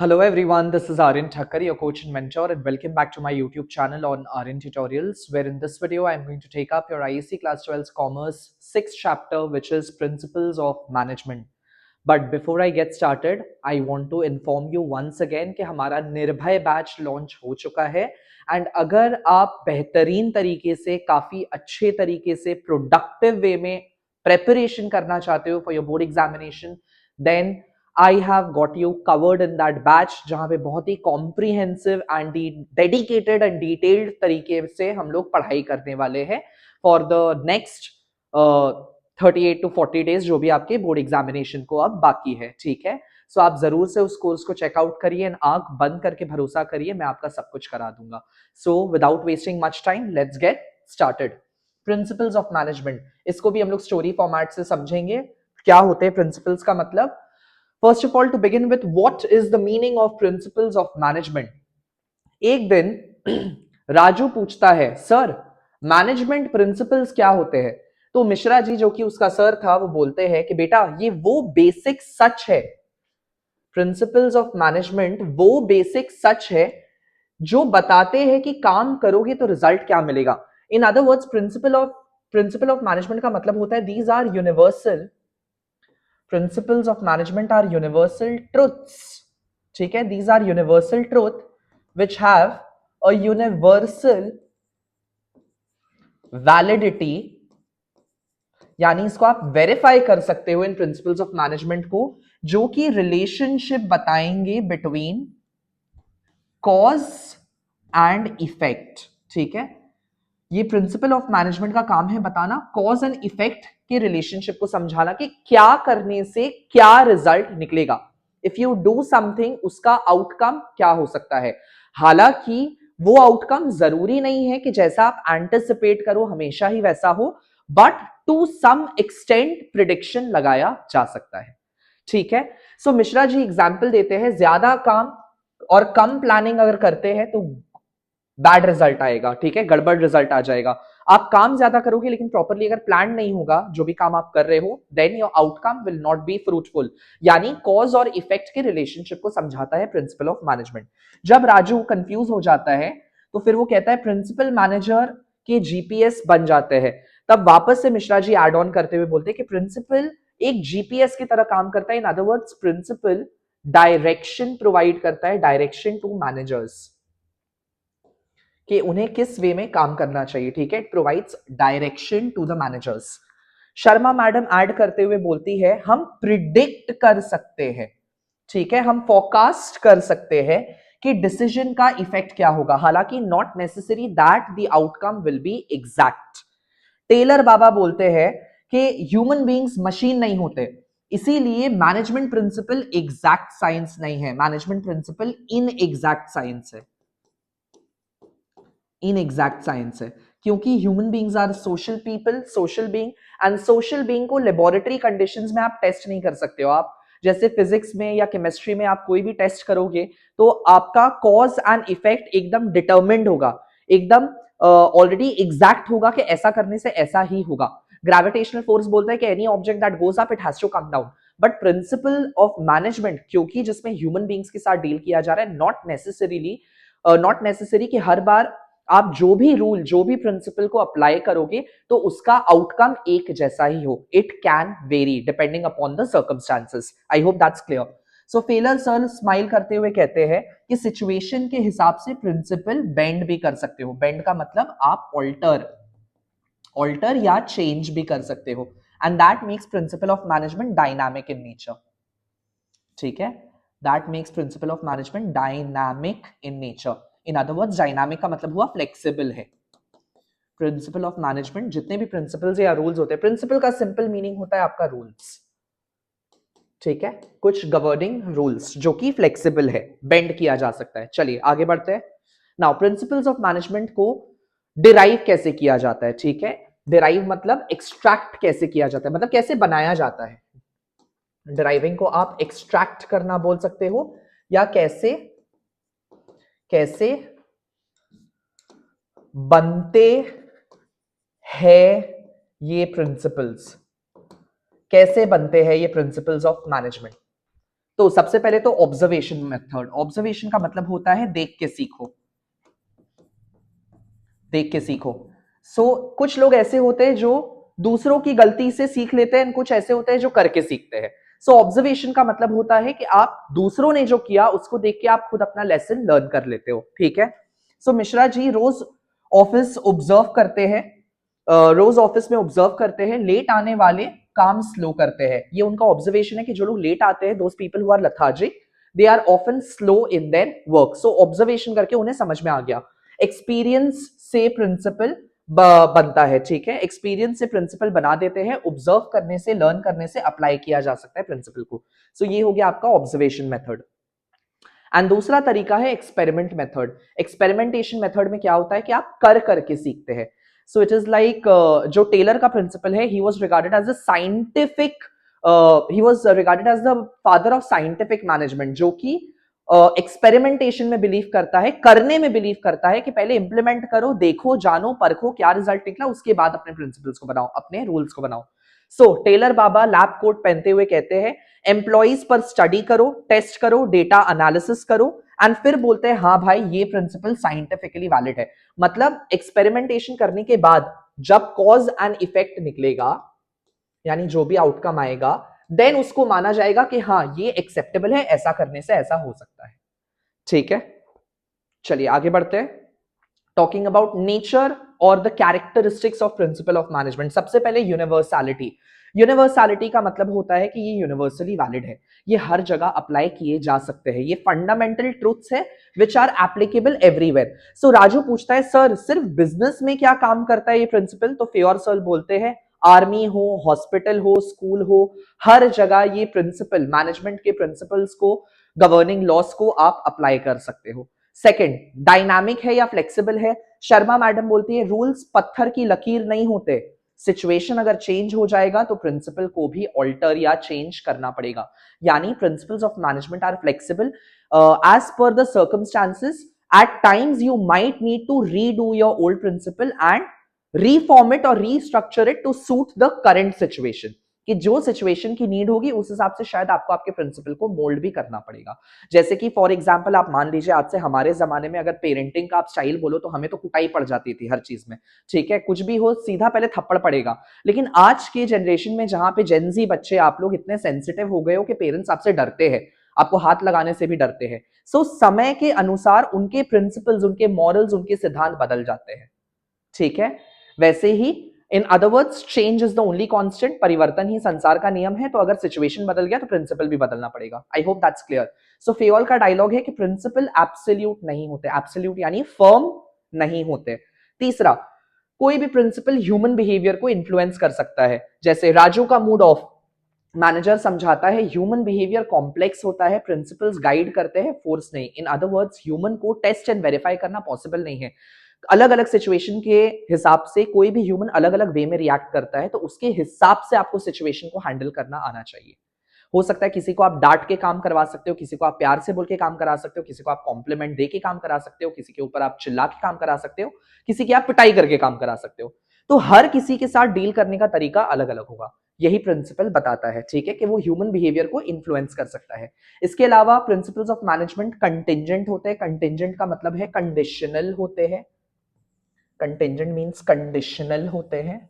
Hello everyone, this is Aryan Thakkar, your coach and mentor, and welcome back to my YouTube channel on Aryan Tutorials, where in this video I'm going to take up your IAC Class 12 Commerce 6th chapter, which is Principles of Management. But before I get started, I want to inform you once again कि हमारा निर्भय batch launch हो चुका है and अगर आप बेहतरीन तरीके से काफ़ी अच्छे तरीके से प्रोडक्टिव वे में प्रेपरेशन करना चाहते हो for your board examination then I have got you covered in that batch जहां पे बहुत ही comprehensive and dedicated and detailed तरीके से हम लोग पढ़ाई करने वाले हैं for the next 38 to 40 days जो भी आपके बोर्ड एग्जामिनेशन को अब बाकी है, ठीक है। सो आप जरूर से उस कोर्स को चेकआउट करिए एंड आंख बंद करके भरोसा करिए, मैं आपका सब कुछ करा दूंगा। So without wasting much time let's get started. Principles of management, इसको भी हम लोग स्टोरी फॉर्मेट से समझेंगे। क्या होते हैं प्रिंसिपल्स का मतलब? First of all, to begin with, what is the meaning of principles of management? एक दिन राजू पूछता है, सर मैनेजमेंट प्रिंसिपल्स क्या होते हैं? तो मिश्रा जी जो कि उसका सर था वो बोलते हैं कि बेटा ये वो बेसिक सच है, प्रिंसिपल्स ऑफ मैनेजमेंट वो बेसिक सच है जो बताते हैं कि काम करोगे तो रिजल्ट क्या मिलेगा। In other words principle of management का मतलब होता है these are universal principles of management are universal truths, ठीक है। these are universal truth which have a universal validity, यानी इसको आप वेरीफाई कर सकते हो इन प्रिंसिपल्स ऑफ मैनेजमेंट को, जो कि रिलेशनशिप बताएंगे बिटवीन कॉज एंड इफेक्ट, ठीक है। ये प्रिंसिपल ऑफ मैनेजमेंट का काम है बताना कॉज एंड इफेक्ट के रिलेशनशिप को समझाना कि क्या करने से क्या रिजल्ट निकलेगा। इफ यू डू समथिंग उसका आउटकम क्या हो सकता है। हालांकि वो आउटकम जरूरी नहीं है कि जैसा आप एंटिसिपेट करो हमेशा ही वैसा हो, but to some extent prediction लगाया जा सकता है, ठीक है। सो मिश्रा जी एग्जाम्पल देते हैं, ज्यादा काम और कम प्लानिंग अगर करते हैं तो बैड रिजल्ट आएगा, ठीक है, गड़बड़ रिजल्ट आ जाएगा। आप काम ज्यादा करोगे लेकिन प्रॉपरली अगर प्लान नहीं होगा जो भी काम आप कर रहे हो, then your outcome will not be fruitful. यानी कॉज और इफेक्ट के रिलेशनशिप को समझाता है प्रिंसिपल ऑफ मैनेजमेंट। जब राजू कंफ्यूज हो जाता है तो फिर वो कहता है प्रिंसिपल मैनेजर के जीपीएस बन जाते हैं। तब वापस से मिश्रा जी एड ऑन करते हुए बोलते हैं कि प्रिंसिपल एक जीपीएस की तरह काम करता है। In other words principle direction provide करता है, डायरेक्शन टू मैनेजर्स कि उन्हें किस वे में काम करना चाहिए, ठीक है। It provides direction to the managers. Sharma madam add करते हुए बोलती है हम प्रिडिक्ट कर सकते हैं, ठीक है, हम फोरकास्ट कर सकते हैं कि डिसीजन का इफेक्ट क्या होगा। हालांकि not necessary that the outcome will be exact. Taylor बाबा बोलते हैं कि ह्यूमन बीइंग्स मशीन नहीं होते, इसीलिए मैनेजमेंट प्रिंसिपल एग्जैक्ट साइंस नहीं है, management principle inexact science है, इन एग्जैक्ट साइंस है। क्योंकि human beings are social people, social being, and social being को लेबोरेटरी कंडीशंस में आप टेस्ट नहीं कर सकते हो। आप जैसे फिजिक्स में या केमिस्ट्री में आप कोई भी टेस्ट करोगे तो आपका कॉज एंड इफेक्ट एकदम डिटर्मिन्ड होगा, एकदम ऑलरेडी एग्जैक्ट होगा कि ऐसा करने से ऐसा ही होगा। ग्रेविटेशनल फोर्स बोलता है कि any object that goes up it has to come down. But principle of management, क्योंकि जिसमें ह्यूमन बींग्स के साथ डील किया जा रहा है, नॉट नेसेसरी कि हर बार आप जो भी रूल जो भी प्रिंसिपल को अप्लाई करोगे तो उसका आउटकम एक जैसा ही हो। It can very depending upon the circumstances. I hope that's clear. So failure sir smile करते हुए कहते हैं कि सिचुएशन के हिसाब से प्रिंसिपल बेंड भी कर सकते हो। बेंड का मतलब आप ऑल्टर या चेंज भी कर सकते हो, and that makes principal of management dynamic in nature, ठीक है। That makes principal of management dynamic in nature. In other words dynamic का मतलब हुआ फ्लेक्सिबल है। प्रिंसिपल ऑफ मैनेजमेंट जितने भी प्रिंसिपल्स या रूल्स होते हैं, प्रिंसिपल का सिंपल मीनिंग होता है आपका रूल्स, ठीक है, कुछ गवर्निंग रूल्स जो कि फ्लेक्सिबल है, बेंड किया जा सकता है। चलिए आगे बढ़ते हैं। नाउ प्रिंसिपल्स ऑफ मैनेजमेंट को डिराइव कैसे किया जाता है, ठीक है। डिराइव मतलब एक्सट्रैक्ट कैसे किया जाता है, मतलब कैसे बनाया जाता है। डिराइविंग को आप एक्सट्रैक्ट करना बोल सकते हो या कैसे कैसे बनते हैं ये प्रिंसिपल्स, कैसे बनते हैं ये प्रिंसिपल्स ऑफ मैनेजमेंट। तो सबसे पहले तो ऑब्जर्वेशन मेथड। ऑब्जर्वेशन का मतलब होता है देख के सीखो, देख के सीखो। कुछ लोग ऐसे होते हैं जो दूसरों की गलती से सीख लेते हैं, कुछ ऐसे होते हैं जो करके सीखते हैं। ऑब्जर्वेशन का मतलब होता है कि आप दूसरों ने जो किया उसको देख के आप खुद अपना लेसन लर्न कर लेते हो, ठीक है। मिश्रा जी रोज ऑफिस ऑब्जर्व करते हैं, रोज ऑफिस में ऑब्जर्व करते हैं, लेट आने वाले काम स्लो करते हैं। ये उनका ऑब्जर्वेशन है कि जो लोग लेट आते हैं, those people who are lethargic, they are often slow in their work. Observation करके उन्हें समझ में आ गया। एक्सपीरियंस से प्रिंसिपल बनता है, ठीक है। एक्सपीरियंस से प्रिंसिपल बना देते हैं, ऑब्जर्व करने से, लर्न करने से अप्लाई किया जा सकता है प्रिंसिपल को। ये हो गया आपका ऑब्जर्वेशन मेथड। एंड दूसरा तरीका है एक्सपेरिमेंट मेथड। एक्सपेरिमेंटेशन मेथड में क्या होता है कि आप कर करके सीखते हैं। इट इज लाइक जो टेलर का प्रिंसिपल है, he was regarded as a scientific, he was regarded as the father of scientific management, जो कि एक्सपेरिमेंटेशन में बिलीव करता है, करने में बिलीव करता है कि पहले इंप्लीमेंट करो, देखो, जानो, परखो क्या रिजल्ट निकला, उसके बाद अपने प्रिंसिपल्स को बनाओ, अपने रूल्स को बनाओ। टेलर बाबा लैब कोट पहनते हुए कहते हैं एम्प्लॉइज पर स्टडी करो, टेस्ट करो, डेटा एनालिसिस करो, एंड फिर बोलते हैं हाँ भाई ये प्रिंसिपल साइंटिफिकली वैलिड है। मतलब एक्सपेरिमेंटेशन करने के बाद जब कॉज एंड इफेक्ट निकलेगा, यानी जो भी आउटकम आएगा, देन उसको माना जाएगा कि हाँ ये एक्सेप्टेबल है, ऐसा करने से ऐसा हो सकता है, ठीक है। चलिए आगे बढ़ते हैं। टॉकिंग अबाउट नेचर और the characteristics of principal of management. सबसे पहले यूनिवर्सैलिटी। यूनिवर्सैलिटी का मतलब होता है कि ये यूनिवर्सली वैलिड है, ये हर जगह अप्लाई किए जा सकते हैं, ये फंडामेंटल ट्रूथ्स है which are applicable everywhere. Raju पूछता है सर सिर्फ बिजनेस में क्या काम करता है ये प्रिंसिपल? तो फेयर सर बोलते हैं आर्मी हो, हॉस्पिटल हो, स्कूल हो, हर जगह ये प्रिंसिपल, मैनेजमेंट के प्रिंसिपल्स को, गवर्निंग लॉस को आप अप्लाई कर सकते हो। सेकंड, डायनामिक है या फ्लेक्सिबल है? शर्मा मैडम बोलती है रूल्स पत्थर की लकीर नहीं होते, सिचुएशन अगर चेंज हो जाएगा तो प्रिंसिपल को भी ऑल्टर या चेंज करना पड़ेगा। यानी principles of management are flexible as per the circumstances. At times you might need to redo your old principle and reform it और restructure it to suit the current situation, कि जो situation की need होगी उस हिसाब से शायद आपको आपके प्रिंसिपल को मोल्ड भी करना पड़ेगा। जैसे कि फॉर एग्जांपल आप मान लीजिए आज से हमारे जमाने में अगर पेरेंटिंग का आप स्टाइल बोलो तो हमें तो कुटाई पड़ जाती थी हर चीज में, ठीक है, कुछ भी हो सीधा पहले थप्पड़ पड़ेगा। लेकिन आज के जनरेशन में जहां पे जेनजी बच्चे, आप लोग इतने सेंसिटिव हो गए हो कि पेरेंट्स आपसे डरते हैं, आपको हाथ लगाने से भी डरते हैं। समय के अनुसार उनके प्रिंसिपल्स, उनके मॉरल्स, उनके सिद्धांत बदल जाते हैं, ठीक है। वैसे ही in other words change is the only constant, परिवर्तन ही संसार का नियम है। तो अगर सिचुएशन बदल गया तो प्रिंसिपल भी बदलना पड़ेगा। आई होप दैट्स क्लियर। फेयोल का डायलॉग है कि प्रिंसिपल एब्सोल्यूट नहीं होते, एब्सोल्यूट यानी फर्म नहीं होते। तीसरा, कोई भी प्रिंसिपल ह्यूमन बिहेवियर को इन्फ्लुएंस कर सकता है। जैसे राजू का मूड ऑफ, मैनेजर समझाता है ह्यूमन बिहेवियर कॉम्प्लेक्स होता है, प्रिंसिपल्स गाइड करते हैं, फोर्स नहीं। इन अदर वर्ड्स ह्यूमन को टेस्ट एंड वेरीफाई करना पॉसिबल नहीं है। अलग अलग सिचुएशन के हिसाब से कोई भी ह्यूमन अलग अलग वे में रिएक्ट करता है, तो उसके हिसाब से आपको सिचुएशन को हैंडल करना आना चाहिए। हो सकता है किसी को आप डांट के काम करवा सकते हो, किसी को आप प्यार से बोल के काम करा सकते हो, किसी को आप कॉम्प्लीमेंट दे के काम करा सकते हो, किसी के ऊपर आप चिल्ला के काम करा सकते हो, किसी की आप पिटाई करके काम करा सकते हो। तो हर किसी के साथ डील करने का तरीका अलग अलग होगा। यही प्रिंसिपल बताता है, ठीक है, कि वो ह्यूमन बिहेवियर को इन्फ्लुएंस कर सकता है। इसके अलावा प्रिंसिपल्स ऑफ मैनेजमेंट कंटिंजेंट होते हैं। कंटिंजेंट का मतलब है कंडीशनल होते हैं। कंटिंजेंट मींस कंडीशनल होते हैं।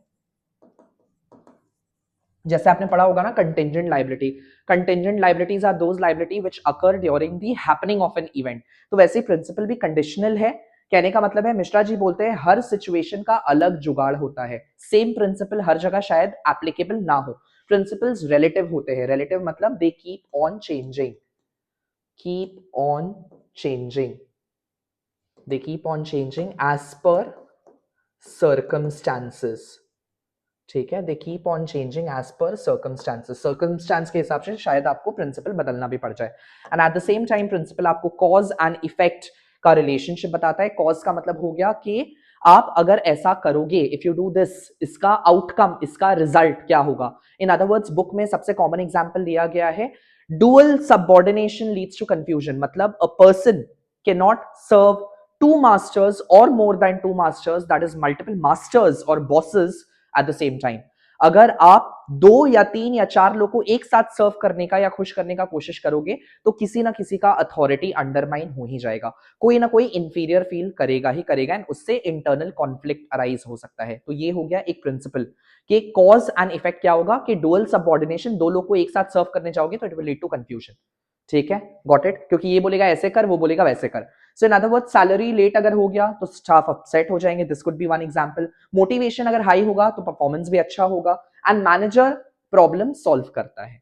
जैसे आपने पढ़ा होगा ना contingent liability. Contingent liabilities are those liability which occur during the happening of an event. तो वैसे प्रिंसिपल भी कंडीशनल है। कहने का मतलब है, मिश्रा जी बोलते हैं हर सिचुएशन का अलग जुगाड़ होता है, सेम प्रिंसिपल हर जगह शायद एप्लीकेबल ना हो। प्रिंसिपल्स रिलेटिव होते हैं। रिलेटिव मतलब they keep on changing, keep on changing, they keep on changing as per circumstances, ठीक है, they keep on changing as per circumstances. Circumstance के हिसाब से शायद आपको प्रिंसिपल बदलना भी पड़ जाए। And at the same time principle आपको कॉज एंड इफेक्ट का रिलेशनशिप बताता है। कॉज का मतलब हो गया कि आप अगर ऐसा करोगे, इफ यू डू दिस, इसका आउटकम, इसका रिजल्ट क्या होगा। इन अदर वर्ड्स बुक में सबसे कॉमन एग्जाम्पल दिया गया है, dual subordination leads to confusion. मतलब a person can not serve two masters or more than two masters, that is multiple masters or bosses at the same time. अगर आप 2 या 3 या 4 लोग को एक साथ सर्व करने का या खुश करने का कोशिश करोगे तो किसी ना किसी का अथॉरिटी अंडरमाइन हो ही जाएगा, कोई ना कोई इंफीरियर फील करेगा ही करेगा, एंड उससे इंटरनल कॉन्फ्लिक्ट अराइज हो सकता है। तो ये हो गया एक प्रिंसिपल कि कॉज एंड इफेक्ट क्या होगा कि डुअल सबऑर्डिनेशन, 2 लोग को एक साथ सर्व करने जाओगे तो it will lead to confusion. ठीक है, गॉट इट, क्योंकि ये बोलेगा ऐसे कर, वो बोलेगा वैसे कर। So in other word salary late अगर हो गया तो स्टाफ अपसेट हो जाएंगे, this could be one example. Motivation अगर हाई होगा तो परफॉर्मेंस भी अच्छा होगा, एंड मैनेजर प्रॉब्लम सॉल्व करता है।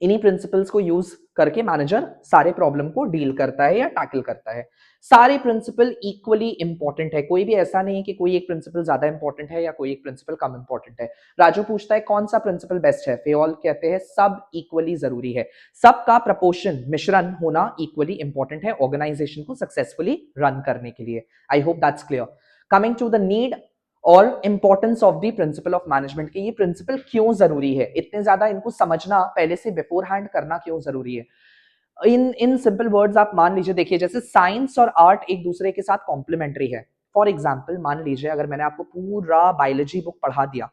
इन्हीं प्रिंसिपल्स को यूज करके मैनेजर सारे प्रॉब्लम को डील करता है या टैकल करता है। सारे प्रिंसिपल इक्वली इंपॉर्टेंट है, कोई भी ऐसा नहीं है कि कोई एक प्रिंसिपल ज्यादा इंपॉर्टेंट है या कोई एक प्रिंसिपल कम इंपॉर्टेंट है। राजू पूछता है कौन सा प्रिंसिपल बेस्ट है, फेओल कहते हैं सब इक्वली जरूरी है, सबका प्रपोर्शन मिश्रण होना इक्वली इंपॉर्टेंट है ऑर्गेनाइजेशन को सक्सेसफुली रन करने के लिए। I hope that's clear. Coming to the need और importance of the principle of management की, ये प्रिंसिपल क्यों जरूरी है, इतने ज्यादा इनको समझना पहले से बिफोर हैंड करना क्यों जरूरी है। इन सिंपल वर्ड्स आप मान लीजिए, देखिए जैसे साइंस और आर्ट एक दूसरे के साथ कॉम्प्लीमेंट्री है। फॉर एग्जाम्पल मान लीजिए अगर मैंने आपको पूरा बायोलॉजी बुक पढ़ा दिया,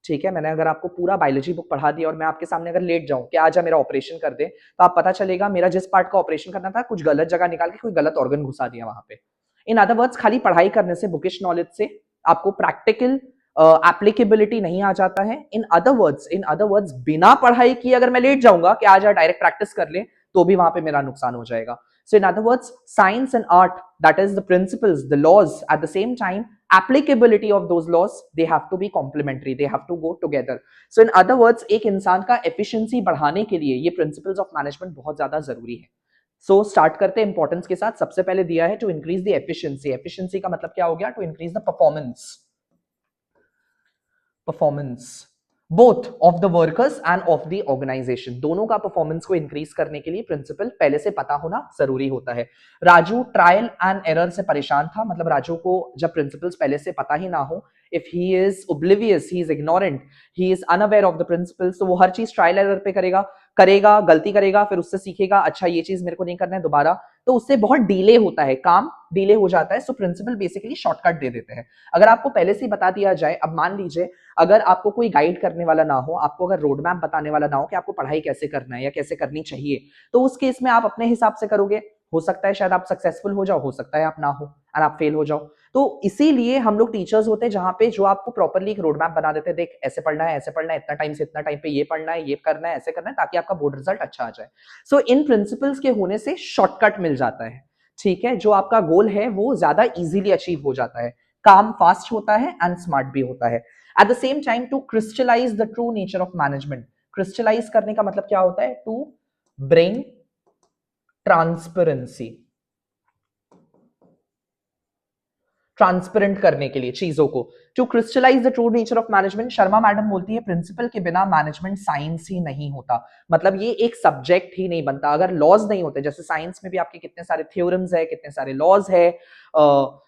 ठीक है, मैंने अगर आपको पूरा बायोलॉजी बुक पढ़ा दिया और मैं आपके सामने अगर लेट जाऊं कि आज मेरा ऑपरेशन कर दे, तो आप पता चलेगा मेरा जिस पार्ट का ऑपरेशन करना था कुछ गलत जगह निकाल के कोई गलत ऑर्गन घुसा दिया वहां पे। इन अदर वर्ड्स खाली पढ़ाई करने से, बुकिश नॉलेज से आपको प्रैक्टिकल एप्लीकेबिलिटी नहीं आ जाता है। इन अदर वर्ड्स बिना पढ़ाई किए अगर मैं लेट जाऊंगा कि आज डायरेक्ट प्रैक्टिस कर ले, तो भी वहां पे मेरा नुकसान हो जाएगा। So in other words, science and art, that is the principles, the laws, at the same time, applicability of those laws, they have to be complementary, they have to go together. So in other words, एक इंसान का efficiency बढ़ाने के लिए ये principles of management बहुत ज्यादा जरूरी है। So start करते हैं इंपॉर्टेंस के साथ। सबसे पहले दिया है to increase the efficiency। efficiency का मतलब क्या हो गया? To increase the performance both of the workers and of the organisation, दोनों का परफॉर्मेंस को इंक्रीज करने के लिए प्रिंसिपल पहले से पता होना जरूरी होता है। राजू ट्रायल एंड एरर से परेशान था, मतलब राजू को जब प्रिंसिपल्स पहले से पता ही ना हो, if he is oblivious, he is ignorant, he is unaware of the principles, तो वो हर चीज ट्रायल एरर पे करेगा, गलती करेगा, फिर उससे सीखेगा, अच्छा ये चीज मेरे को नहीं करना है दोबारा, तो उससे बहुत डिले होता है, काम डिले हो जाता है। सो प्रिंसिपल बेसिकली शॉर्टकट दे देते हैं। अगर आपको पहले से ही बता दिया जाए, अब मान लीजिए अगर आपको कोई गाइड करने वाला ना हो, आपको अगर रोड मैप बताने वाला ना हो कि आपको पढ़ाई कैसे करना है या कैसे करनी चाहिए, तो उस केस में आप अपने हिसाब से करोगे। हो सकता है शायद आप सक्सेसफुल हो जाओ, हो सकता है आप ना हो और आप फेल हो जाओ। तो इसीलिए हम लोग टीचर्स होते हैं जहां पे जो आपको प्रॉपरली एक रोड मैप बना देते हैं, देख ऐसे पढ़ना है, ऐसे पढ़ना है, इतना टाइम से इतना टाइम पे ये पढ़ना है, ये करना है, ऐसे करना है, ताकि आपका बोर्ड रिजल्ट अच्छा आ जाए। सो इन प्रिंसिपल्स के होने से शॉर्टकट मिल जाता है, ठीक है, जो आपका गोल है वो ज्यादा इजीली अचीव हो जाता है, काम फास्ट होता है एंड स्मार्ट भी होता है। At the same time to crystallise the true nature of management, crystallise करने का मतलब क्या होता है? टू ब्रिंग ट्रांसपेरेंसी, ट्रांसपेरेंट करने के लिए चीजों को। To crystallise the true nature of management, Sharma madam बोलती है प्रिंसिपल के बिना मैनेजमेंट साइंस ही नहीं होता, मतलब ये एक सब्जेक्ट ही नहीं बनता अगर लॉज नहीं होते। जैसे साइंस में भी आपके कितने सारे थ्योरम्स है, कितने सारे लॉज है,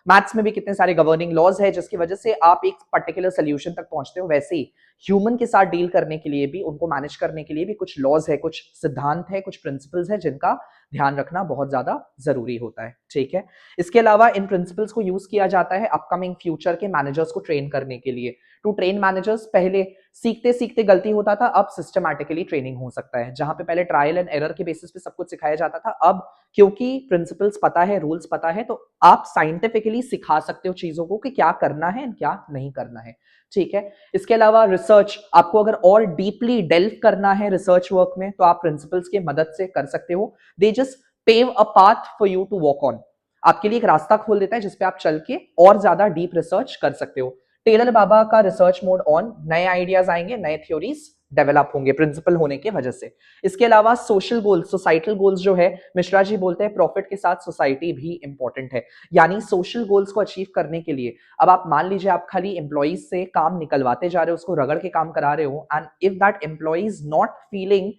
मैथ्स में भी कितने सारे गवर्निंग लॉज है जिसकी वजह से आप एक पर्टिकुलर सोल्यूशन तक पहुंचते हो, वैसे ही ह्यूमन के साथ डील करने के लिए भी, उनको मैनेज करने के लिए भी कुछ लॉज है, कुछ सिद्धांत है, कुछ प्रिंसिपल्स है जिनका ध्यान रखना बहुत ज्यादा जरूरी होता है, ठीक है। इसके अलावा इन प्रिंसिपल्स को यूज किया जाता है अपकमिंग फ्यूचर के मैनेजर्स को ट्रेन करने के लिए। टू ट्रेन मैनेजर्स, पहले सीखते सीखते गलती होता था, अब सिस्टमैटिकली ट्रेनिंग हो सकता है। जहां पे पहले ट्रायल एंड एरर के बेसिस पे सब कुछ सिखाया जाता था, अब क्योंकि प्रिंसिपल्स पता है, रूल्स पता है, तो आप साइंटिफिकली सिखा सकते हो चीजों को कि क्या करना है क्या नहीं करना है, ठीक है। इसके अलावा रिसर्च, आपको अगर और डीपली डेल्व करना है रिसर्च वर्क में, तो आप प्रिंसिपल्स के मदद से कर सकते हो। They just pave a path for you to walk on, आपके लिए एक रास्ता खोल देता है जिसपे आप चल के और ज्यादा डीप रिसर्च कर सकते हो। टेलर बाबा का रिसर्च मोड ऑन, नए आइडियाज आएंगे, नए थ्योरीज डेवलप होंगे प्रिंसिपल होने की वजह से। इसके अलावा सोशल गोल्स, सोसाइटल गोल्स जो है, मिश्रा जी बोलते हैं प्रॉफिट के साथ सोसाइटी भी इंपॉर्टेंट है, यानी सोशल गोल्स को अचीव करने के लिए अब आप मान लीजिए आप खाली एम्प्लॉइज से काम निकलवाते जा रहे हो, उसको रगड़ के काम करा रहे हो, and if that employ is not feeling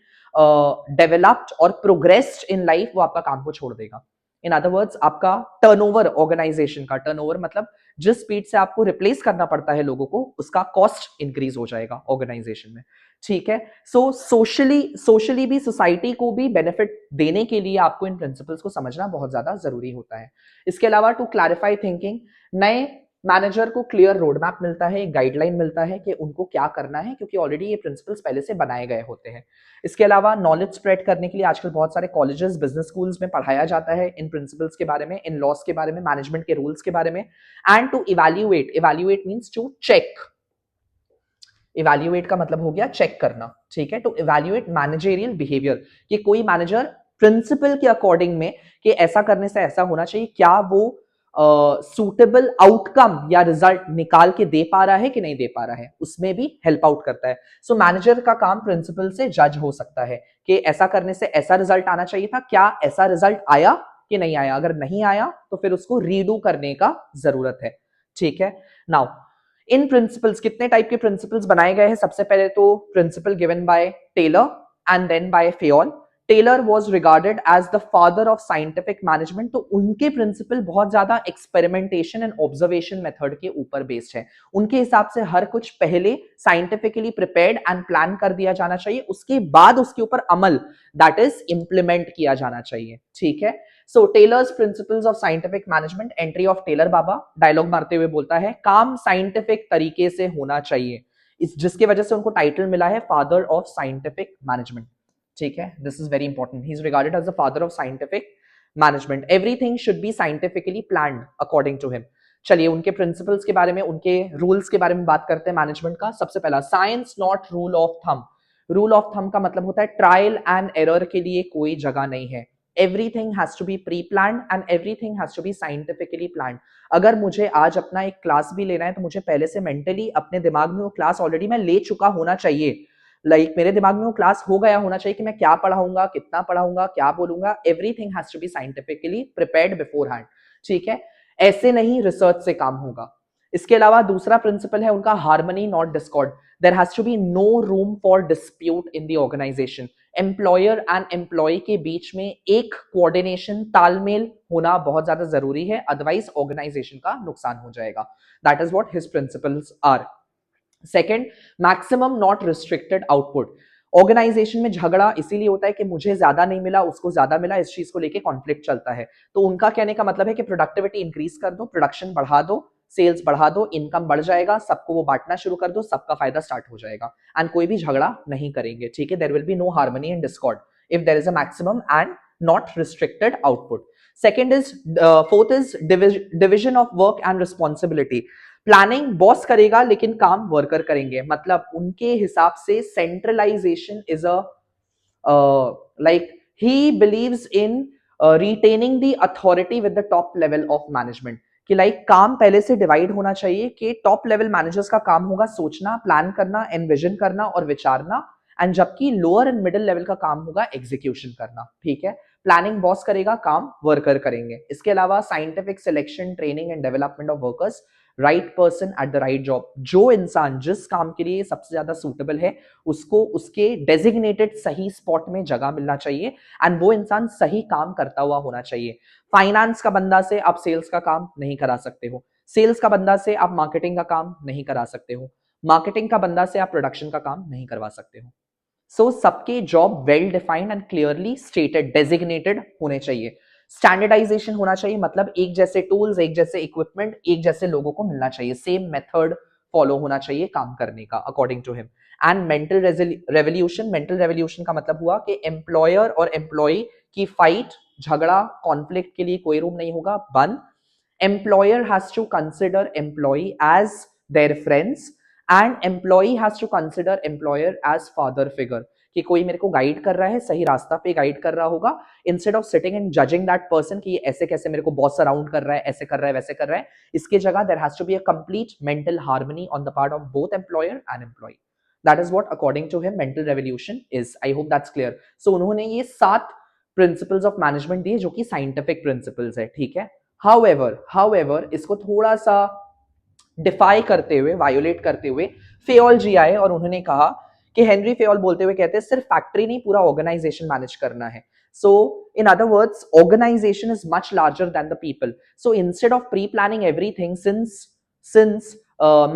developed और प्रोग्रेस्ड इन लाइफ, वो आपका काम को छोड़ देगा। इन अदर वर्ड्स, आपका टर्नओवर, ऑर्गेनाइजेशन का टर्नओवर मतलब जिस स्पीड से आपको रिप्लेस करना पड़ता है लोगों को, उसका कॉस्ट इंक्रीज हो जाएगा ऑर्गेनाइजेशन में, ठीक है। सो सोशली भी, सोसाइटी को भी बेनिफिट देने के लिए आपको इन प्रिंसिपल्स को समझना बहुत ज्यादा जरूरी होता है। इसके अलावा टू क्लैरिफाई थिंकिंग, नए मैनेजर को क्लियर रोड मैप मिलता है, एक गाइडलाइन मिलता है कि उनको क्या करना है, क्योंकि ऑलरेडी ये प्रिंसिपल्स पहले से बनाए गए होते हैं। इसके अलावा नॉलेज स्प्रेड करने के लिए आजकल बहुत सारे कॉलेजेस, बिजनेस स्कूल्स में पढ़ाया जाता है इन प्रिंसिपल्स के बारे में, इन लॉस के बारे में, मैनेजमेंट के रूल्स के बारे में। And to evaluate, evaluate means to check, evaluate का मतलब हो गया चेक करना, ठीक है। टू इवैल्यूएट मैनेजरियल बिहेवियर, कि कोई मैनेजर प्रिंसिपल के अकॉर्डिंग में कि ऐसा करने से ऐसा होना चाहिए, क्या वो सूटेबल आउटकम या रिजल्ट निकाल के दे पा रहा है कि नहीं दे पा रहा है, उसमें भी हेल्प आउट करता है। सो मैनेजर का काम प्रिंसिपल से जज हो सकता है कि ऐसा करने से ऐसा रिजल्ट आना चाहिए था, क्या ऐसा रिजल्ट आया कि नहीं आया, अगर नहीं आया तो फिर उसको रीडू करने का जरूरत है, ठीक है। नाउ इन प्रिंसिपल्स कितने टाइप के प्रिंसिपल्स बनाए गए हैं? सबसे पहले तो principle given by Taylor and then by Fayol. Taylor was regarded as the father of scientific management, तो उनके प्रिंसिपल बहुत ज्यादा एक्सपेरिमेंटेशन एंड ऑब्जर्वेशन मेथड के ऊपर बेस्ड है। उनके हिसाब से हर कुछ पहले साइंटिफिकली प्रिपेयर्ड एंड प्लान कर दिया जाना चाहिए, उसके बाद उसके ऊपर अमल, दैट इज इंप्लीमेंट किया जाना चाहिए, ठीक है। So Taylor's principles of scientific management, entry of Taylor बाबा डायलॉग मारते हुए बोलता है काम साइंटिफिक तरीके से होना चाहिए, इस जिसकी वजह से उनको टाइटल मिला है फादर ऑफ साइंटिफिक मैनेजमेंट, ठीक है। This is very important, he is regarded as the father of scientific management. Everything should be scientifically planned according to him. चलिए उनके प्रिंसिपल्स के बारे में, उनके रूल्स के बारे में बात करते हैं मैनेजमेंट का। सबसे पहला, science not rule of thumb. Rule of thumb का मतलब होता है ट्रायल एंड एरर के लिए कोई जगह नहीं है। everything has to be pre-planned and everything has to be scientifically planned। अगर मुझे आज अपना एक क्लास भी लेना है तो मुझे पहले से मेंटली अपने दिमाग में वो क्लास ऑलरेडी मैं ले चुका होना चाहिए, मेरे दिमाग में वो क्लास हो गया होना चाहिए कि मैं क्या पढ़ाऊंगा, कितना पढ़ाऊंगा, क्या बोलूंगा। Everything has to be scientifically prepared beforehand, ठीक है। ऐसे नहीं रिसर्च से काम होगा। इसके अलावा दूसरा प्रिंसिपल है उनका harmony not discord. There has to be no room for dispute in the organisation. Employer and employ के बीच में एक कोऑर्डिनेशन, तालमेल होना बहुत ज्यादा जरूरी है, अदरवाइज ऑर्गेनाइजेशन का नुकसान हो जाएगा। That is what his principles are. Second, maximum not restricted output. Organisation में झगड़ा इसीलिए होता है कि मुझे ज्यादा नहीं मिला, उसको ज्यादा मिला, इस चीज को लेके कॉन्फ्लिक्ट चलता है। तो उनका कहने का मतलब है कि प्रोडक्टिविटी इंक्रीज कर दो, प्रोडक्शन बढ़ा दो, सेल्स बढ़ा दो, इनकम बढ़ जाएगा, सबको वो बांटना शुरू कर दो, सबका फायदा स्टार्ट हो जाएगा एंड कोई भी झगड़ा नहीं करेंगे, ठीक है। There will be no harmony and discord if there is a maximum and not restricted output. Second is, fourth is division of work and responsibility. Planning boss करेगा लेकिन काम वर्कर करेंगे, मतलब उनके हिसाब से centralisation is a like he believes in retaining the authority with the top level of management, कि like काम पहले से डिवाइड होना चाहिए कि टॉप लेवल मैनेजर्स का काम होगा सोचना, प्लान करना, एनविजन करना और विचारना, एंड जबकि लोअर एंड मिडिल लेवल का काम होगा एग्जीक्यूशन करना, ठीक है। प्लानिंग बॉस करेगा, काम वर्कर करेंगे। इसके अलावा scientific selection, training and development of workers, right person at the right job. जो इंसान जिस काम के लिए सबसे ज्यादा सूटेबल है उसको उसके डेजिग्नेटेड सही स्पॉट में जगह मिलना चाहिए एंड वो इंसान सही काम करता हुआ होना चाहिए। फाइनेंस का बंदा से आप सेल्स का काम नहीं करा सकते हो, सेल्स का बंदा से आप मार्केटिंग का काम नहीं करा सकते हो, मार्केटिंग का बंदा से आप प्रोडक्शन का काम नहीं करवा सकते हो। सो सबके job well defined and clearly stated, designated होने चाहिए। स्टैंडर्डाइजेशन होना चाहिए, मतलब एक जैसे टूल्स, एक जैसे इक्विपमेंट, एक जैसे लोगों को मिलना चाहिए, सेम मेथड फॉलो होना चाहिए काम करने का according to him. And mental revolution, mental revolution का मतलब हुआ कि एम्प्लॉयर और एम्प्लॉय की फाइट, झगड़ा, कॉन्फ्लिक्ट के लिए कोई रूम नहीं होगा, बंद। employer has to consider employee as their friends and employee has to consider employer as father figure, कि कोई मेरे को गाइड कर रहा है, सही रास्ता पे गाइड कर रहा होगा, instead of sitting and judging that person कि ऐसे कैसे मेरे को बॉस अराउंड कर रहा है, ऐसे कर रहा है, वैसे कर रहा है। इसके जगह there has to be a complete mental harmony on the part of both employer and employee. That is what according to him mental revolution is. I hope that's clear. So उन्होंने ये 7 प्रिंसिपल्स ऑफ मैनेजमेंट दिए जो कि scientific principles है, ठीक है। However इसको थोड़ा सा डिफाई करते हुए, वायोलेट करते हुए फेयोल जी आए और उन्होंने कहा कि हेनरी फेयोल बोलते हुए कहते हैं सिर्फ फैक्ट्री नहीं, पूरा ऑर्गेनाइजेशन मैनेज करना है। So in other words, organization is much larger than the people. So instead of pre-planning everything, since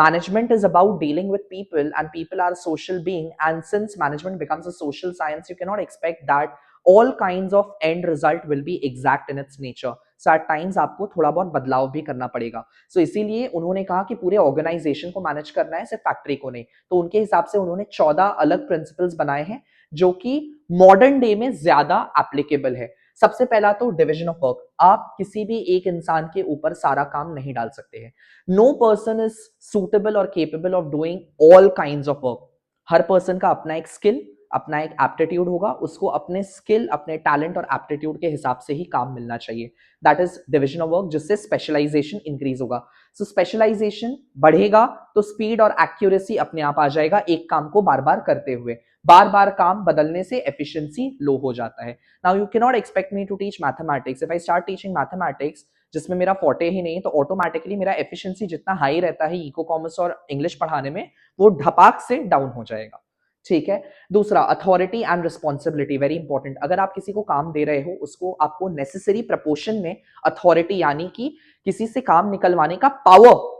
management is about dealing with people and people are a social being, and since management becomes a social science, you cannot expect that all kinds of end result will be exact in its nature. So at times आपको थोड़ा बहुत बदलाव भी करना पड़ेगा। सो इसीलिए उन्होंने कहा कि पूरे ऑर्गेनाइजेशन को मैनेज करना है, सिर्फ फैक्ट्री को नहीं। तो उनके हिसाब से उन्होंने 14 अलग प्रिंसिपल्स बनाए हैं जो कि मॉडर्न डे में ज्यादा एप्लीकेबल है। सबसे पहला तो डिविजन ऑफ वर्क। आप किसी भी एक इंसान के ऊपर सारा काम नहीं डाल सकते हैं। नो पर्सन इज सुटेबल और capable of doing all kinds of work. Her person का अपना एक स्किल, अपना एक एप्टीट्यूड होगा, उसको अपने स्किल, अपने टैलेंट और एप्टीट्यूड के हिसाब से ही काम मिलना चाहिए। That is division of work, जिससे स्पेशलाइजेशन इंक्रीज होगा। सो स्पेशलाइजेशन बढ़ेगा तो स्पीड और एक्यूरेसी अपने आप आ जाएगा, एक काम को बार बार करते हुए। बार बार काम बदलने से एफिशिएंसी लो हो जाता है। Now you can not expect me to teach mathematics. If I start teaching mathematics जिसमें मेरा फोर्टे ही नहीं, तो ऑटोमेटिकली मेरा एफिशिएंसी जितना हाई रहता है इको कॉमर्स और इंग्लिश पढ़ाने में, वो ढपाक से डाउन हो जाएगा। ठीक है। दूसरा, authority and responsibility, very important. अगर आप किसी को काम दे रहे हो, उसको आपको नेसेसरी प्रपोर्शन में अथॉरिटी यानी कि किसी से काम निकलवाने का पावर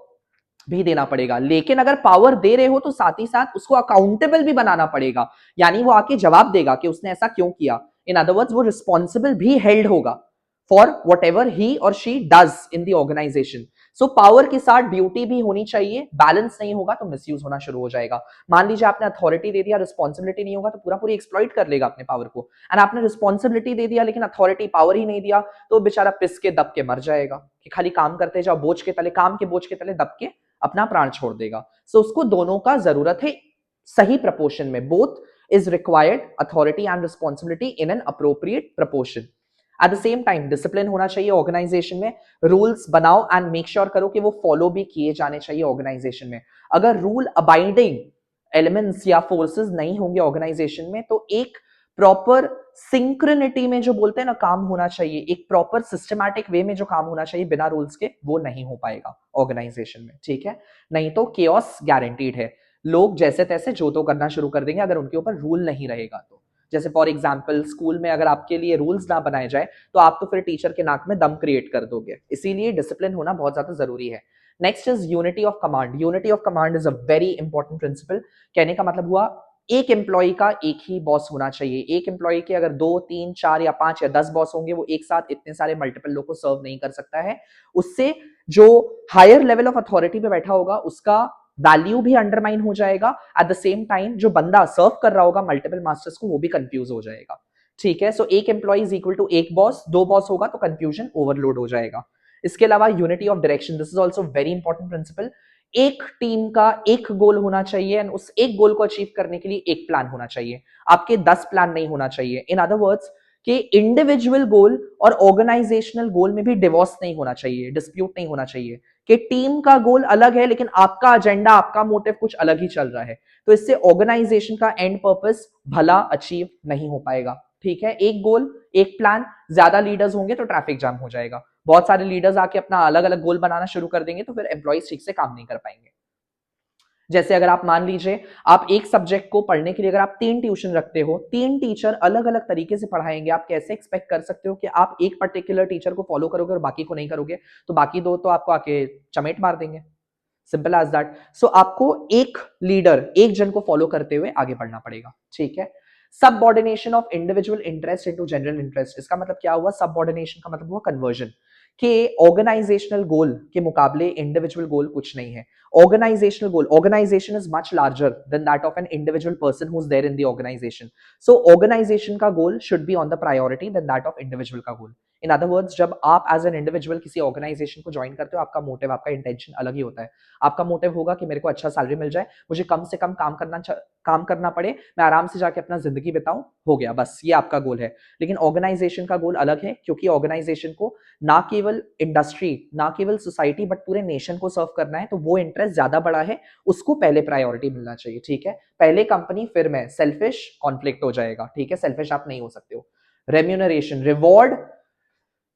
भी देना पड़ेगा। लेकिन अगर पावर दे रहे हो तो साथ ही साथ उसको अकाउंटेबल भी बनाना पड़ेगा, यानी वो आके जवाब देगा कि उसने ऐसा क्यों किया। इन अदर वर्ड्स, वो रिस्पॉन्सिबल भी हेल्ड होगा फॉर वट एवर ही और she does in the organisation. So power के साथ ड्यूटी भी होनी चाहिए। बैलेंस नहीं होगा तो मिसयूज होना शुरू हो जाएगा। मान लीजिए आपने अथॉरिटी दे दिया, रिस्पॉन्सिबिलिटी नहीं होगा तो पूरा पूरी एक्सप्लॉइट कर लेगा अपने पावर को। एंड आपने रिस्पॉन्सिबिलिटी दे दिया लेकिन अथॉरिटी पावर ही नहीं दिया, तो बेचारा पिस के दब के मर जाएगा कि खाली काम करते जाओ, बोझ के तले, काम के बोझ के तले दब के अपना प्राण छोड़ देगा। सो उसको दोनों का जरूरत है, सही प्रपोर्शन में। Both is required, authority and responsibility in an appropriate proportion. Eight the same time discipline होना चाहिए ऑर्गेनाइजेशन में। रूल्स बनाओ एंड मेक श्योर करो कि वो फॉलो भी किए जाने चाहिए ऑर्गेनाइजेशन में। अगर रूल अबाइडिंग एलिमेंट्स या फोर्सेस नहीं होंगे ऑर्गेनाइजेशन में, तो एक प्रॉपर सिंक्रोनिटी में जो बोलते हैं ना काम होना चाहिए, एक प्रॉपर सिस्टमैटिक वे में जो काम होना चाहिए बिना रूल्स के, वो नहीं हो पाएगा ऑर्गेनाइजेशन में। ठीक है, नहीं तो केओस गारंटीड है। लोग जैसे तैसे जो तो करना शुरू कर देंगे अगर उनके ऊपर रूल नहीं रहेगा तो। जैसे फॉर एग्जाम्पल, स्कूल में अगर आपके लिए रूल्स ना बनाए जाए तो आप तो फिर टीचर के नाक में दम क्रिएट कर दोगे। इसीलिए डिसिप्लिन होना बहुत ज्यादा जरूरी है। Next is unity of command. Unity of command is a very important principal. कहने का मतलब हुआ, एक एम्प्लॉय का एक ही बॉस होना चाहिए। एक एम्प्लॉय के अगर 2, 3, 4 या 5 या 10 बॉस होंगे, वो एक साथ इतने सारे मल्टीपल लोग को सर्व नहीं कर सकता है। उससे जो हायर लेवल ऑफ अथॉरिटी पे बैठा होगा उसका वैल्यू भी अंडरमाइन हो जाएगा। एट द सेम टाइम जो बंदा सर्व कर रहा होगा मल्टीपल मास्टर्स को, वो भी कंफ्यूज हो जाएगा। ठीक है, सो एक एम्प्लॉय इज इक्वल टू एक बॉस। 2 बॉस होगा तो कंफ्यूजन ओवरलोड हो जाएगा। इसके अलावा unity of direction, this is also very important principal. एक टीम का एक गोल होना चाहिए एंड उस एक गोल को अचीव करने के लिए एक प्लान होना चाहिए। आपके 10 प्लान नहीं होना चाहिए। इन अदर वर्ड्स, कि इंडिविजुअल गोल और ऑर्गेनाइजेशनल गोल में भी डिवोर्स नहीं होना चाहिए, डिस्प्यूट नहीं होना चाहिए कि टीम का गोल अलग है लेकिन आपका एजेंडा, आपका मोटिव कुछ अलग ही चल रहा है। तो इससे ऑर्गेनाइजेशन का एंड पर्पस भला अचीव नहीं हो पाएगा। ठीक है, एक गोल, एक प्लान। ज्यादा लीडर्स होंगे तो ट्रैफिक जाम हो जाएगा। बहुत सारे लीडर्स आके अपना अलग अलग गोल बनाना शुरू कर देंगे तो फिर एम्प्लॉइज ठीक से काम नहीं कर पाएंगे। जैसे अगर आप मान लीजिए, आप एक सब्जेक्ट को पढ़ने के लिए अगर आप 3 ट्यूशन रखते हो, 3 टीचर अलग अलग तरीके से पढ़ाएंगे, आप कैसे एक्सपेक्ट कर सकते हो कि आप एक पर्टिकुलर टीचर को फॉलो करोगे और बाकी को नहीं करोगे? तो बाकी 2 तो आपको आके चमेट मार देंगे। Simple as that. सो आपको एक लीडर, एक जन को फॉलो करते हुए आगे बढ़ना पड़ेगा। ठीक है। Subordination of individual interest into general interest, इसका मतलब क्या हुआ? सबऑर्डिनेशन का मतलब हुआ कन्वर्जन, कि ऑर्गेनाइजेशनल गोल के मुकाबले इंडिविजुअल गोल कुछ नहीं है। Organisational goal, organisation is much larger than that of an individual person who is there in the organisation. So organisation का goal should be on the priority than that of individual का goal. In other words, जब आप as an individual किसी organisation को join करते हो, आपका motive, आपका इंटेंशन अलग ही होता है। आपका मोटिव होगा कि मेरे को अच्छा सैलरी मिल जाए, मुझे कम से कम काम करना पड़े, मैं आराम से जाके अपना जिंदगी बिताऊं, हो गया, बस ये आपका गोल है। लेकिन ऑर्गेनाइजेशन का गोल अलग है, क्योंकि ऑर्गेनाइजेशन को ना केवल इंडस्ट्री, ना केवल सोसाइटी, बट पूरे नेशन को सर्व करना है। तो वो इंटरेस्ट ज्यादा बड़ा है, उसको पहले प्रायोरिटी मिलना चाहिए। ठीक है, पहले कंपनी फिर मैं, सेल्फिश कॉन्फ्लिक्ट हो जाएगा। ठीक है, सेल्फिश आप नहीं हो सकते हो। रेम्यूनरेशन, रिवॉर्ड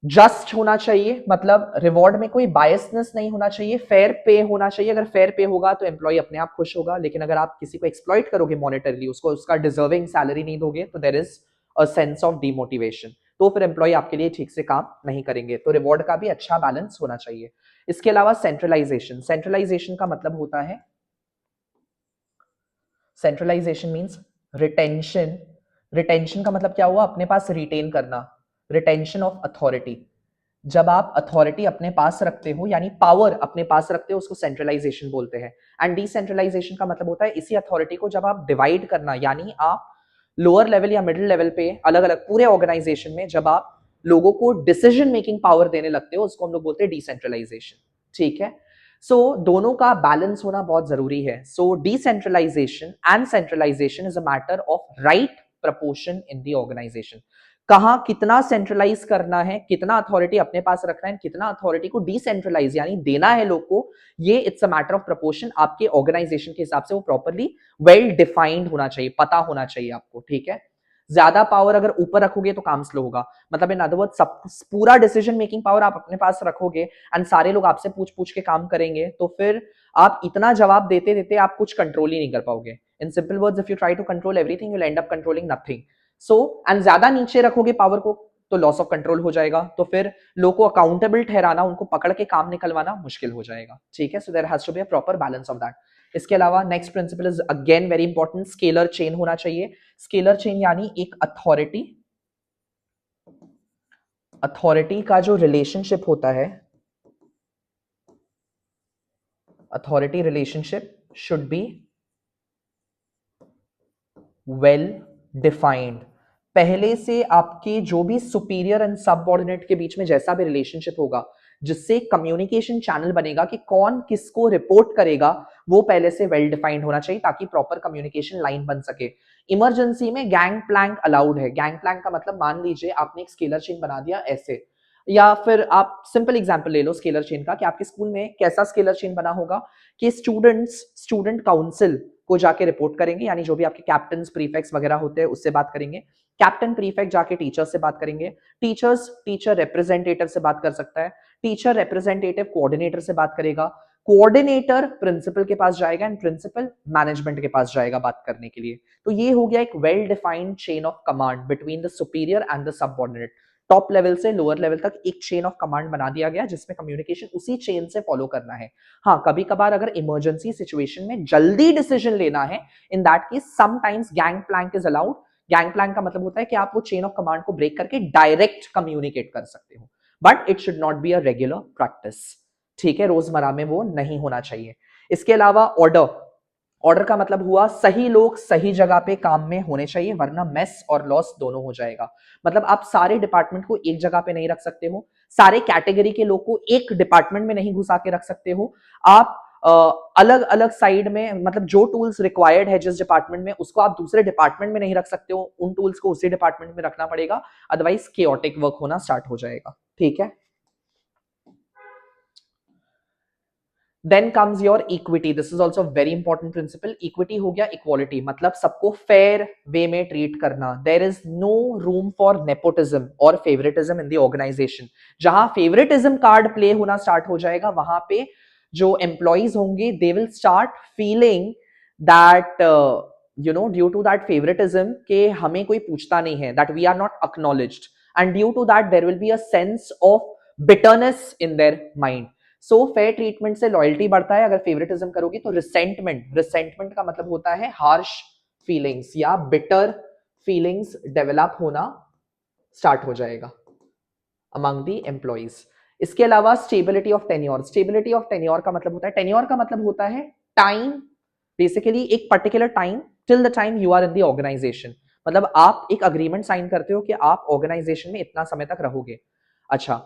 जस्ट होना चाहिए, मतलब रिवॉर्ड में कोई बायसनेस नहीं होना चाहिए, फेयर पे होना चाहिए। अगर फेयर पे होगा तो एम्प्लॉय अपने आप खुश होगा। लेकिन अगर आप किसी को एक्सप्लॉइट करोगे मॉनेटरली, उसको उसका डिजर्विंग सैलरी नहीं दोगे, तो there is a sense of demotivation, तो फिर एम्प्लॉय आपके लिए ठीक से काम नहीं करेंगे। तो रिवॉर्ड का भी अच्छा बैलेंस होना चाहिए। इसके अलावा सेंट्रलाइजेशन, सेंट्रलाइजेशन का मतलब होता है, सेंट्रलाइजेशन मीन्स रिटेंशन। रिटेंशन का मतलब क्या हुआ? अपने पास रिटेन करना, रिटेंशन ऑफ अथॉरिटी। जब आप अथॉरिटी अपने पास रखते हो यानी पावर अपने पास रखते हो उसको सेंट्रलाइजेशन बोलते हैं। एंड डिसेंट्रलाइजेशन का मतलब होता है इसी अथॉरिटी को जब आप डिवाइड करना, यानी आप लोअर लेवल या मिडिल लेवल पे अलग अलग पूरे ऑर्गेनाइजेशन में जब आप लोगों को डिसीजन मेकिंग पावर देने लगते हो उसको हम लोग बोलते हैं डिसेंट्रलाइजेशन। ठीक है, सो दोनों का बैलेंस होना बहुत जरूरी है। So decentralisation and centralisation is a matter of right proportion in the organisation. कहाँ कितना सेंट्रलाइज करना है, कितना अथॉरिटी अपने पास रखना है, कितना अथॉरिटी को डिसेंट्रलाइज यानी देना है लोग को, ये it's a matter of proportion. आपके ऑर्गेनाइजेशन के हिसाब से वो प्रॉपरली वेल डिफाइंड होना चाहिए, पता होना चाहिए आपको। ठीक है, ज्यादा पावर अगर ऊपर रखोगे तो काम स्लो होगा। मतलब इन अदर वर्ड सब पूरा डिसीजन मेकिंग पावर आप अपने पास रखोगे एंड सारे लोग आपसे पूछ पूछ के काम करेंगे तो फिर आप इतना जवाब देते देते आप कुछ कंट्रोल ही नहीं कर पाओगे। In simple words, if you try to control everything you will end up controlling nothing. So and ज्यादा नीचे रखोगे पावर को तो लॉस ऑफ कंट्रोल हो जाएगा, तो फिर लोग को अकाउंटेबल ठहराना, उनको पकड़ के काम निकलवाना मुश्किल हो जाएगा। ठीक है, so there has to be a proper balance of that. इसके अलावा next principle is again very important, scalar chain होना चाहिए। स्केलर चेन यानी एक अथॉरिटी का जो रिलेशनशिप होता है, authority relationship should be well defined. पहले से आपके जो भी सुपीरियर एंड सबऑर्डिनेट के बीच में जैसा भी रिलेशनशिप होगा, जिससे कम्युनिकेशन चैनल बनेगा कि कौन किसको रिपोर्ट करेगा, वो पहले से वेल डिफाइंड होना चाहिए ताकि प्रॉपर कम्युनिकेशन लाइन बन सके। इमरजेंसी में गैंग प्लैंक अलाउड है। गैंग प्लैंक का मतलब मान लीजिए आपने एक स्केलर चेन बना दिया ऐसे, या फिर आप सिंपल एग्जांपल ले लो स्केलर चेन का कि आपके स्कूल में कैसा स्केलर चेन बना होगा कि स्टूडेंट काउंसिल को जाके रिपोर्ट करेंगे, यानी जो भी आपके कैप्टन प्रीफेक्ट्स वगैरह होते हैं उससे बात करेंगे। कैप्टन प्रीफेक्ट जाके टीचर से बात करेंगे, टीचर रिप्रेजेंटेटिव से बात कर सकता है, टीचर रिप्रेजेंटेटिव कोऑर्डिनेटर से बात करेगा, कोऑर्डिनेटर प्रिंसिपल के पास जाएगा एंड प्रिंसिपल मैनेजमेंट के पास जाएगा बात करने के लिए। तो ये हो गया एक well defined chain of command between the superior and the subordinate. Top level से लोअर लेवल तक एक चेन ऑफ कमांड बना दिया गया जिसमें कम्युनिकेशन उसी चेन से फॉलो करना है। हाँ, कभी कभार अगर इमरजेंसी सिचुएशन में जल्दी डिसीजन लेना है, in that case sometimes gang plank is allowed. Gang plank का मतलब होता है कि आप वो चेन ऑफ कमांड को ब्रेक करके डायरेक्ट कम्युनिकेट कर सकते हो, but it should not be a regular practice. ठीक है, रोजमर्रा में वो नहीं होना चाहिए। इसके अलावा ऑर्डर का मतलब हुआ सही लोग सही जगह पे काम में होने चाहिए, वरना मेस और लॉस दोनों हो जाएगा। मतलब आप सारे डिपार्टमेंट को एक जगह पे नहीं रख सकते हो, सारे कैटेगरी के लोग को एक डिपार्टमेंट में नहीं घुसा के रख सकते हो। आप अलग अलग साइड में, मतलब जो टूल्स रिक्वायर्ड है जिस डिपार्टमेंट में, उसको आप दूसरे डिपार्टमेंट में नहीं रख सकते हो, उन टूल्स को उसी डिपार्टमेंट में रखना पड़ेगा, अदरवाइज केओटिक वर्क होना स्टार्ट हो जाएगा। ठीक है, then comes your equity. This is also very important principle. Equity हो गया इक्वालिटी, मतलब सबको फेयर वे में ट्रीट करना। There is no room for nepotism और फेवरेटिज्म इन द ऑर्गेनाइजेशन। जहां फेवरेटिज्म कार्ड प्ले होना स्टार्ट हो जाएगा वहां पे जो एम्प्लॉइज होंगे they will start feeling that due to that favouritism के हमें कोई पूछता नहीं है, that we are not acknowledged, and due to that there will be a sense of bitterness in their mind. So fair treatment से loyalty बढ़ता है। अगर फेवरेटिज्म करोगे तो रिसेंटमेंट का मतलब होता है हार्श फीलिंग्स या बिटर फीलिंग्स डेवलप होना स्टार्ट हो जाएगा अमंग दी एम्प्लॉइज। इसके अलावा stability of tenure. Stability of tenure का मतलब होता है, टेन्योर का मतलब होता है टाइम, बेसिकली एक particular time, till the time you are in the organisation. मतलब आप एक अग्रीमेंट साइन करते हो कि आप ऑर्गेनाइजेशन में इतना समय तक रहोगे। अच्छा,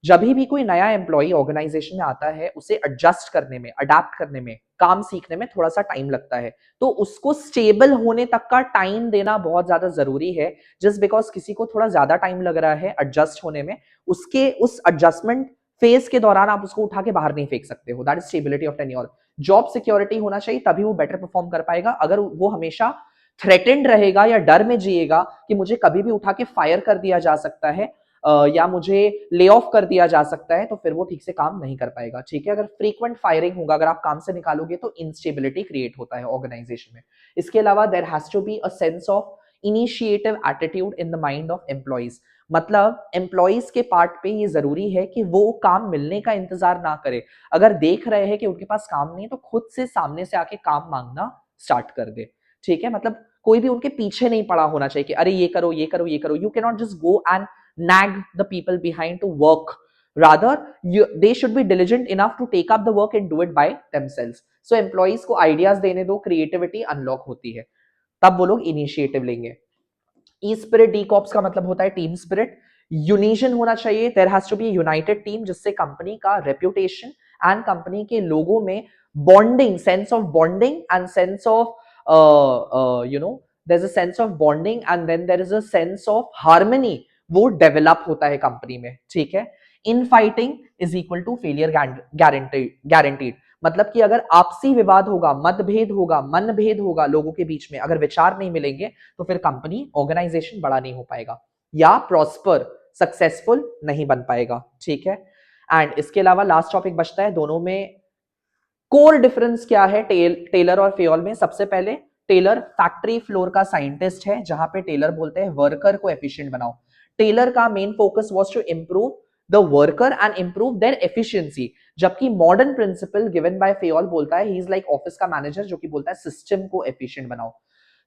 जब भी कोई नया एम्प्लॉय ऑर्गेनाइजेशन में आता है उसे एडजस्ट करने में, अडेप्ट करने में, काम सीखने में थोड़ा सा टाइम लगता है, तो उसको स्टेबल होने तक का टाइम देना बहुत ज्यादा जरूरी है। जस्ट बिकॉज किसी को थोड़ा ज्यादा टाइम लग रहा है एडजस्ट होने में, उसके उस एडजस्टमेंट फेज के दौरान आप उसको उठा के बाहर नहीं फेंक सकते हो। That is stability of tenure. Job security होना चाहिए, तभी वो बेटर परफॉर्म कर पाएगा। अगर वो हमेशा थ्रेटेंड रहेगा या डर में जिएगा कि मुझे कभी भी उठा के फायर कर दिया जा सकता है या मुझे ले ऑफ कर दिया जा सकता है, तो फिर वो ठीक से काम नहीं कर पाएगा। ठीक है, अगर फ्रीक्वेंट फायरिंग होगा, अगर आप काम से निकालोगे तो इंस्टेबिलिटी क्रिएट होता है ऑर्गेनाइजेशन में। इसके अलावा there has to be a sense of initiative attitude in the mind of employees. मतलब एम्प्लॉइज के पार्ट पे ये जरूरी है कि वो काम मिलने का इंतजार ना करे। अगर देख रहे हैं कि उनके पास काम नहीं है तो खुद से सामने से आके काम मांगना स्टार्ट कर दे। ठीक है, मतलब कोई भी उनके पीछे नहीं पड़ा होना चाहिए कि अरे ये करो ये करो ये करो। You can not just go and nag the people behind to work rather they should be diligent enough to take up the work and do it by themselves. So employees को ideas देने दो, creativity unlock होती है, तब वो लोग initiative लेंगे. ई spirit D cops का मतलब होता है टीम स्पिरिट. यूनिजन होना चाहिए, there has to be united team, जिससे कंपनी का रेप्यूटेशन एंड कंपनी के लोगों में bonding, sense of bonding and sense of you know there is a sense of bonding and then there is a sense of harmony, वो develop होता है company में. ठीक है. Infighting is equal to failure guaranteed. मतलब कि अगर आपसी विवाद होगा, मतभेद होगा, मनभेद होगा लोगों के बीच में, अगर विचार नहीं मिलेंगे तो फिर कंपनी, ऑर्गेनाइजेशन बड़ा नहीं हो पाएगा या प्रॉस्पर, सक्सेसफुल नहीं बन पाएगा. ठीक है. एंड इसके अलावा लास्ट टॉपिक बचता है दोनों में कोर डिफरेंस क्या है टेलर और फेयोल में. सबसे पहले टेलर फैक्ट्री फ्लोर का साइंटिस्ट है, जहां पे टेलर बोलते हैं वर्कर को एफिशिएंट बनाओ. टेलर का main focus was to improve the worker and improve their efficiency, जबकि modern principle given by Fayol बोलता है ही इज लाइक ऑफिस का मैनेजर, जो कि बोलता है सिस्टम को एफिशिएंट बनाओ.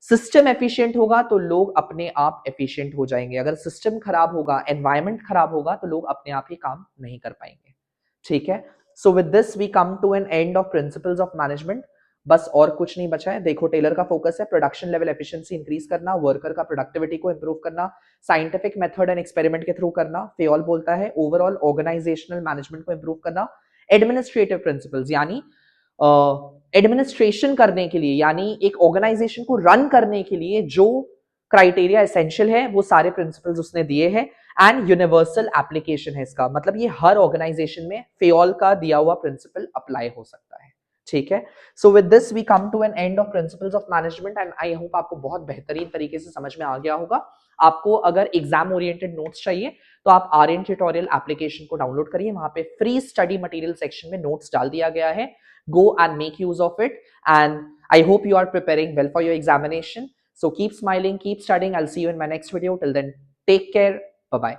सिस्टम एफिशिएंट होगा तो लोग अपने आप एफिशिएंट हो जाएंगे. अगर सिस्टम खराब होगा, एनवायरमेंट खराब होगा, तो लोग अपने आप ही काम नहीं कर पाएंगे. ठीक है. So with this we come to an end of principles of management. बस और कुछ नहीं बचा है. देखो टेलर का फोकस है प्रोडक्शन लेवल एफिशिएंसी इंक्रीज करना, वर्कर का प्रोडक्टिविटी को इंप्रूव करना, साइंटिफिक मेथड एंड एक्सपेरिमेंट के थ्रू करना. फेयोल बोलता है ओवरऑल ऑर्गेनाइजेशनल मैनेजमेंट को इंप्रूव करना. एडमिनिस्ट्रेटिव प्रिंसिपल्स यानी एडमिनिस्ट्रेशन करने के लिए, यानी एक ऑर्गेनाइजेशन को रन करने के लिए जो क्राइटेरिया एसेंशियल है, वो सारे प्रिंसिपल्स उसने दिए हैं. एंड यूनिवर्सल एप्लीकेशन है इसका, मतलब ये हर ऑर्गेनाइजेशन में फेयोल का दिया हुआ प्रिंसिपल अप्लाई हो सकता है. ठीक है. So with this we come to an end of principles of management and I hope आपको बहुत बेहतरीन तरीके से समझ में आ गया होगा. आपको अगर एग्जाम ओरिएंटेड नोट्स चाहिए तो आप आर्यन ट्यूटोरियल एप्लीकेशन को डाउनलोड करिए, वहां पे फ्री स्टडी मटेरियल सेक्शन में नोट्स डाल दिया गया है. Go and make use of it, and I hope you are preparing well for your examination. So keep smiling, keep studying. I'll see you in my next video. Till then, take care. Bye bye.